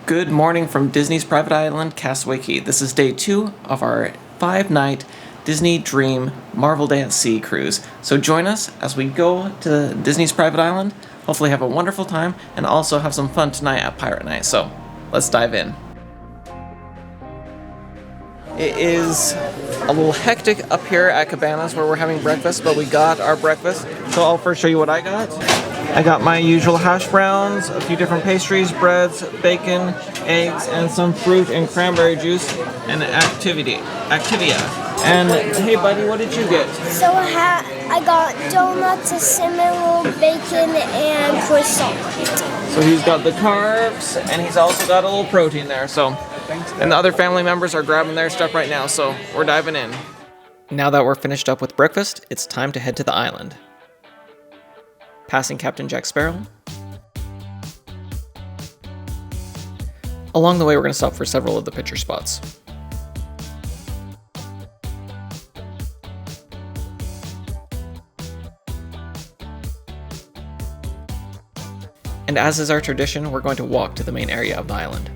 Good morning from Disney's private island, Castaway Cay. This is day 2 of our 5-night Disney Dream Marvel Day at Sea cruise. So join us as we go to Disney's private island, hopefully have a wonderful time, and also have some fun tonight at Pirate Night. So let's dive in. It is a little hectic up here at Cabanas where we're having breakfast, but we got our breakfast. So I'll first show you what I got. I got my usual hash browns, a few different pastries, breads, bacon, eggs, and some fruit and cranberry juice, and Activia. And hey buddy, what did you get? So I got donuts, a cinnamon roll, bacon, and croissant. So he's got the carbs, and he's also got a little protein there. So, and the other family members are grabbing their stuff right now, so we're diving in. Now that we're finished up with breakfast, it's time to head to the island. Passing Captain Jack Sparrow. Along the way, we're going to stop for several of the picture spots. And as is our tradition, we're going to walk to the main area of the island.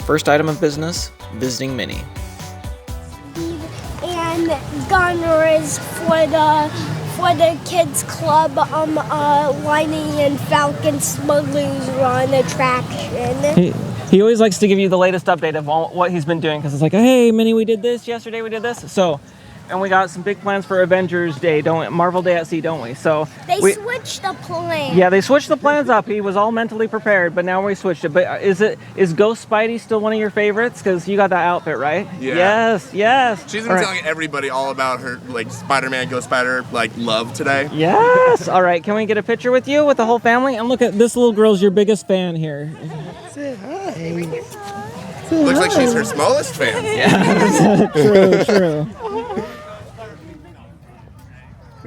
First item of business, visiting Minnie. And gunners for the kids club, Lightning and Falcon Smugglers Run attraction. He always likes to give you the latest update of what he's been doing, because it's like, hey, Minnie, we did this yesterday, we did this. So, and we got some big plans for Avengers Day, Marvel Day at Sea, don't we? So they switched the plans. Yeah, they switched the plans up. He was all mentally prepared, but now we switched it. But is Ghost Spidey still one of your favorites? Because you got that outfit, right? Yeah. Yes. She's been telling everybody all about her Spider-Man, Ghost Spider love today. Yes. All right. Can we get a picture with you with the whole family? And look at this little girl's your biggest fan here. Say hi. Looks like she's her smallest fan. Yeah. True.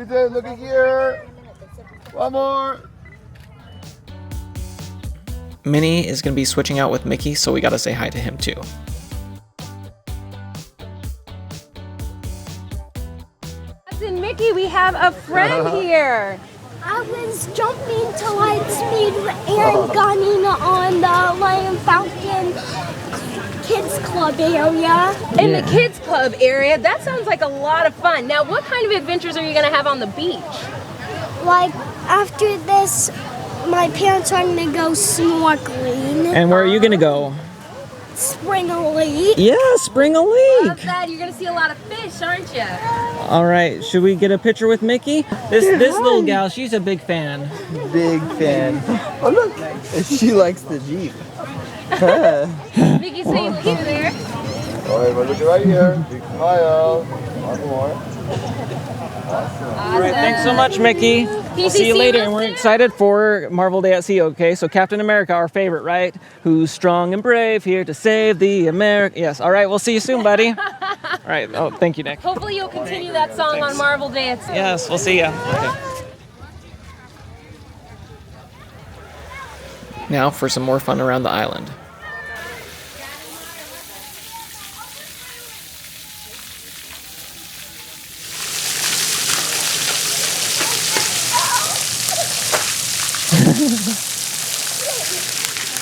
Look at here. One more. Minnie is going to be switching out with Mickey, so we got to say hi to him too. Captain Mickey, we have a friend here. I was jumping to light speed and gunning on the Lion Falcon Kids Club area. In the Kids Club area? That sounds like a lot of fun. Now, what kind of adventures are you going to have on the beach? Like, after this, my parents are going to go snorkeling. And where are you going to go? Spring Lake. Yeah, Spring Lake. Love that. You're going to see a lot of fish, aren't you? All right, should we get a picture with Mickey? This little gal, she's a big fan. Big fan. Oh look, she likes the Jeep. Mickey, say you leave there. All right, look right here. Big smile. One more. All right, thanks so much, Mickey. We'll see you later, and we're excited for Marvel Day at Sea, okay? So Captain America, our favorite, right? Who's strong and brave, here to save the America. Yes, all right, we'll see you soon, buddy. All right, oh, thank you, Nick. Hopefully you'll continue that song on Marvel Day at Sea. Yes, we'll see ya. Okay. Now for some more fun around the island.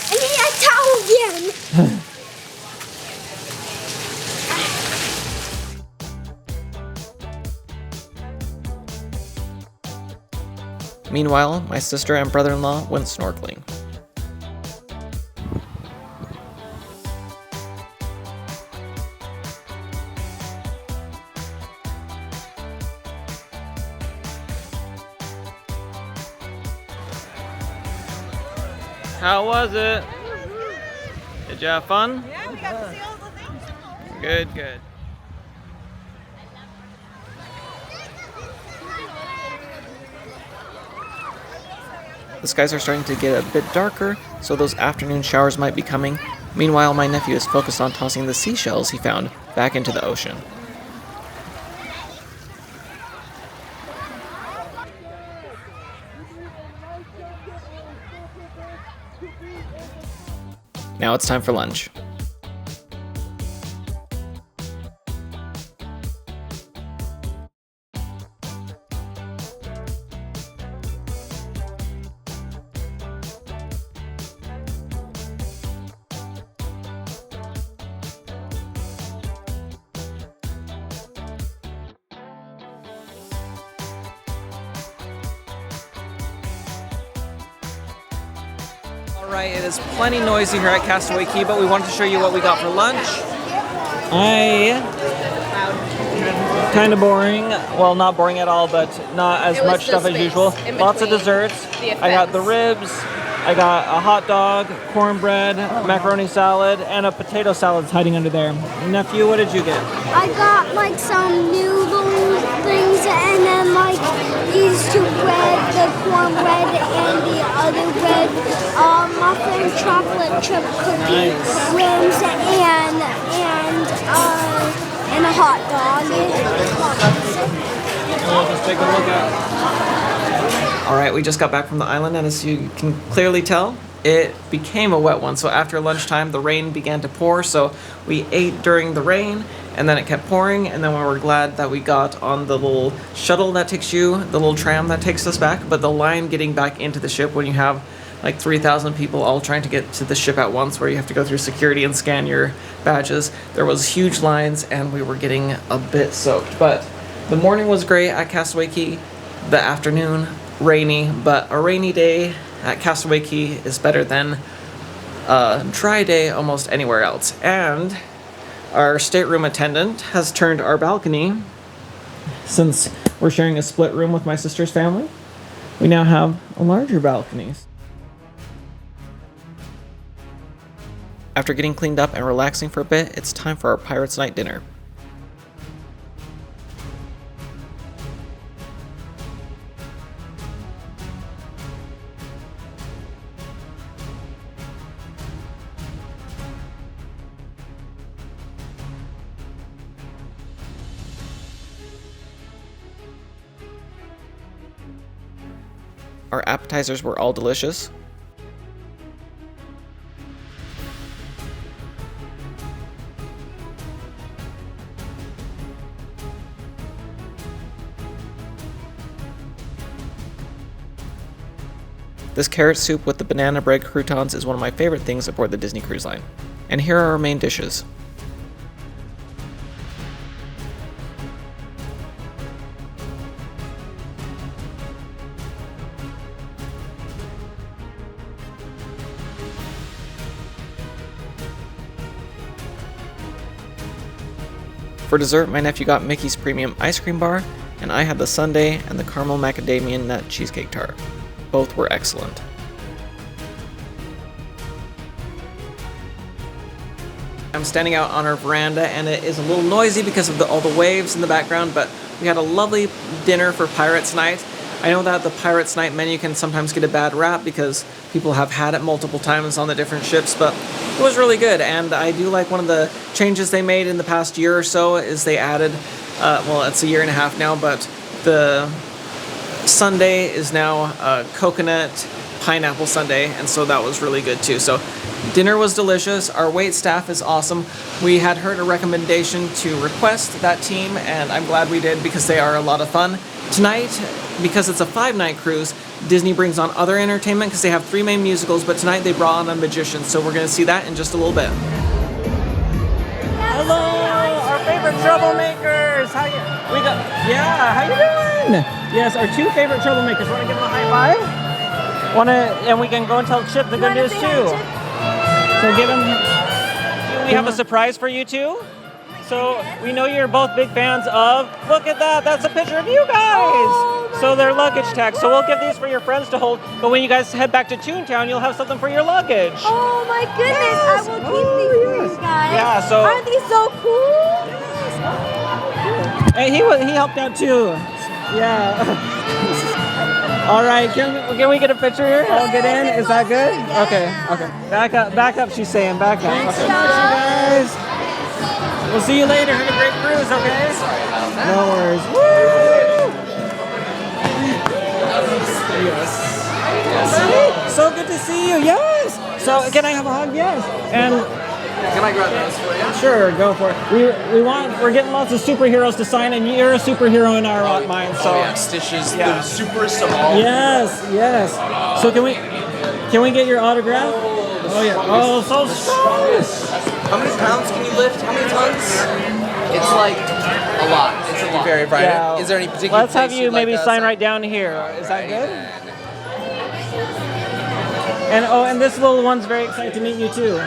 I need a towel again. Meanwhile, my sister and brother-in-law went snorkeling. How was it? Did you have fun? Yeah, we got to see all the things. Good. The skies are starting to get a bit darker, so those afternoon showers might be coming. Meanwhile, my nephew is focused on tossing the seashells he found back into the ocean. Now it's time for lunch. Alright, it is plenty noisy here at Castaway Cay, but we wanted to show you what we got for lunch. Kind of boring. Well, not boring at all, but not as much stuff as usual. Lots of desserts. I got the ribs. I got a hot dog, cornbread, macaroni salad, and a potato salad hiding under there. Nephew, what did you get? I got like some noodle things and then like these two bread, the cornbread and the other bread, muffin chocolate chip cookie rims and a hot dog. Let's take a look at. Alright, we just got back from the island, and as you can clearly tell, it became a wet one. So after lunchtime, the rain began to pour, so we ate during the rain, and then it kept pouring, and then we were glad that we got on the little shuttle that takes you, the little tram that takes us back, but the line getting back into the ship when you have like 3,000 people all trying to get to the ship at once, where you have to go through security and scan your badges. There was huge lines, and we were getting a bit soaked. But the morning was great at Castaway Cay. The afternoon, rainy, but a rainy day at Castaway Cay is better than a dry day almost anywhere else. And our stateroom attendant has turned our balcony, since we're sharing a split room with my sister's family, we now have a larger balcony. After getting cleaned up and relaxing for a bit, it's time for our Pirates Night dinner. Our appetizers were all delicious. This carrot soup with the banana bread croutons is one of my favorite things aboard the Disney Cruise Line. And here are our main dishes. For dessert, my nephew got Mickey's Premium Ice Cream Bar, and I had the sundae and the caramel macadamia nut cheesecake tart. Both were excellent. I'm standing out on our veranda, and it is a little noisy because of all the waves in the background, but we had a lovely dinner for Pirates Night. I know that the Pirates Night menu can sometimes get a bad rap because people have had it multiple times on the different ships, but it was really good. And I do like one of the changes they made in the past year or so is they added, well, it's a year and a half now, but the sundae is now a coconut pineapple sundae, and so that was really good too. So dinner was delicious. Our wait staff is awesome. We had heard a recommendation to request that team, and I'm glad we did because they are a lot of fun. Tonight, because it's a 5-night cruise, Disney brings on other entertainment because they have 3 main musicals, but tonight they brought on a magician, so we're going to see that in just a little bit. Hello, our favorite troublemakers. How you doing? Yes, our 2 favorite troublemakers. Want to give them a high five? And we can go and tell Chip the good news too. So give him. We have a surprise for you too. So we know you're both big fans of. Look at that! That's a picture of you guys. So they're luggage tags. So we'll give these for your friends to hold. But when you guys head back to Toontown, you'll have something for your luggage. Oh my goodness! Yes. I will keep these for you guys. Yeah. So aren't these so cool? Hey, he helped out too. Yeah. All right, can we get a picture here? I'll get in. Is that good? Okay. Back up. She's saying back up. Thanks so much, you guys. We'll see you later. Have a great cruise, okay? No worries. Woo! Yes. So good to see you. Yes. So can I have a hug? Yes. And Can I grab those for you? sure, go for it. We're getting lots of superheroes to sign, and you're a superhero in our mind. So Oh yeah, Stitch is Yeah. the superest of all. yes. So can we get your autograph? Oh yeah. Oh, so strong. How many pounds can you lift? How many tons? It's like a lot. It's a lot. Very bright. Yeah. Is there any particular Let's have place you you'd like maybe us sign to- right down here. Is that good? And oh, and this little one's very excited to meet you too.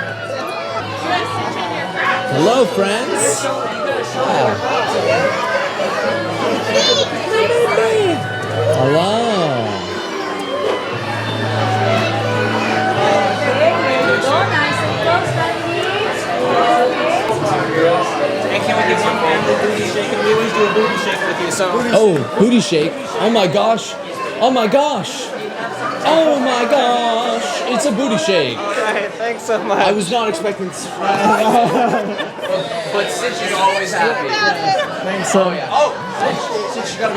Hello, friends. Hello. And can we get one family booty shake? And we always do a booty shake with you, so. Oh, booty shake. Oh my gosh. Oh my gosh. Oh my gosh. It's a booty shake. Alright, thanks so much. I was not expecting. But Stitch is always happy. Thanks so Oh, Stitch, you gotta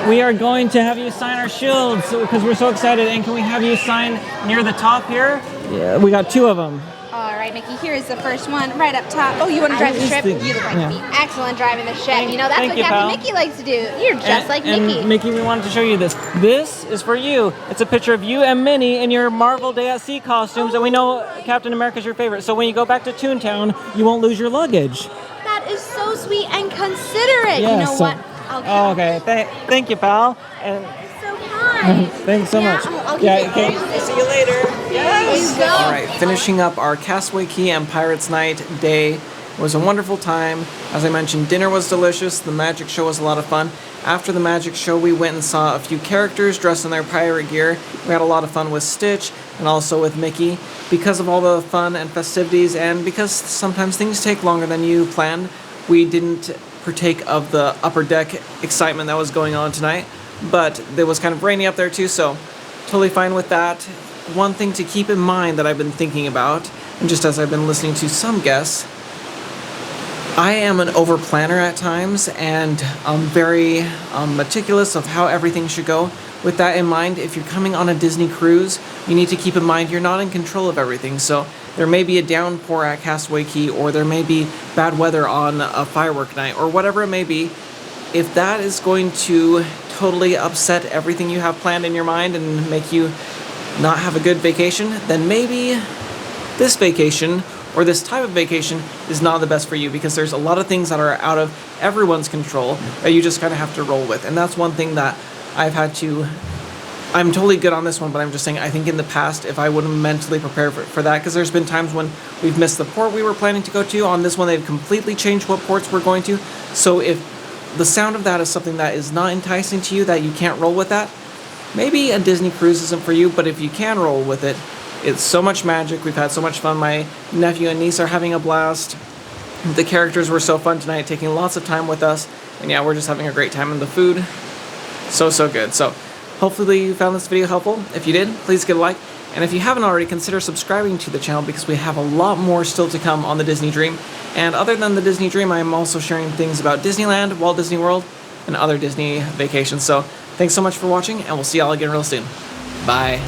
be. We are going to have you sign our shields because we're so excited. And can we have you sign near the top here? Yeah, we got 2 of them. All right, Mickey, here is the first one right up top. Oh, you want to drive the ship? You look like me. Excellent driving the ship. You know, that's Thank what you, Captain pal. Mickey likes to do. You're just like Mickey. And Mickey, we wanted to show you this. This is for you. It's a picture of you and Minnie in your Marvel Day at Sea costumes, and we know Captain America's your favorite. So when you go back to Toontown, you won't lose your luggage. That is so sweet and considerate. Yeah, you know so- what? Oh, okay. Thank you, pal. And So kind. thanks so much. I'll keep Yeah, it. okay. See you later. Yes. There you go. All right, finishing up our Castaway Cay and Pirates Night day. It was a wonderful time. As I mentioned, dinner was delicious. The magic show was a lot of fun. After the magic show, we went and saw a few characters dressed in their pirate gear. We had a lot of fun with Stitch and also with Mickey. Because of all the fun and festivities, and because sometimes things take longer than you planned, we didn't partake of the upper deck excitement that was going on tonight. But it was kind of rainy up there too, so totally fine with that. One thing to keep in mind that I've been thinking about, and just as I've been listening to some guests, I am an over planner at times, and I'm very meticulous of how everything should go. With that in mind, if you're coming on a Disney cruise, you need to keep in mind you're not in control of everything. So there may be a downpour at Castaway Cay, or there may be bad weather on a firework night, or whatever it may be. If that is going to totally upset everything you have planned in your mind and make you not have a good vacation, then maybe this vacation or this type of vacation is not the best for you, because there's a lot of things that are out of everyone's control that you just kind of have to roll with. And that's one thing that I've had to, I'm totally good on this one, but I'm just saying, I think in the past, if I wouldn't mentally prepare for that, because there's been times when we've missed the port we were planning to go to. On this one, they've completely changed what ports we're going to. So if the sound of that is something that is not enticing to you, that you can't roll with that, maybe a Disney cruise isn't for you. But if you can roll with it, it's so much magic. We've had so much fun. My nephew and niece are having a blast. The characters were so fun tonight, taking lots of time with us. And yeah, we're just having a great time. And the food, so good. So hopefully you found this video helpful. If you did, please give a like. And if you haven't already, consider subscribing to the channel, because we have a lot more still to come on the Disney Dream. And other than the Disney Dream, I am also sharing things about Disneyland, Walt Disney World, and other Disney vacations. So thanks so much for watching, and we'll see y'all again real soon. Bye.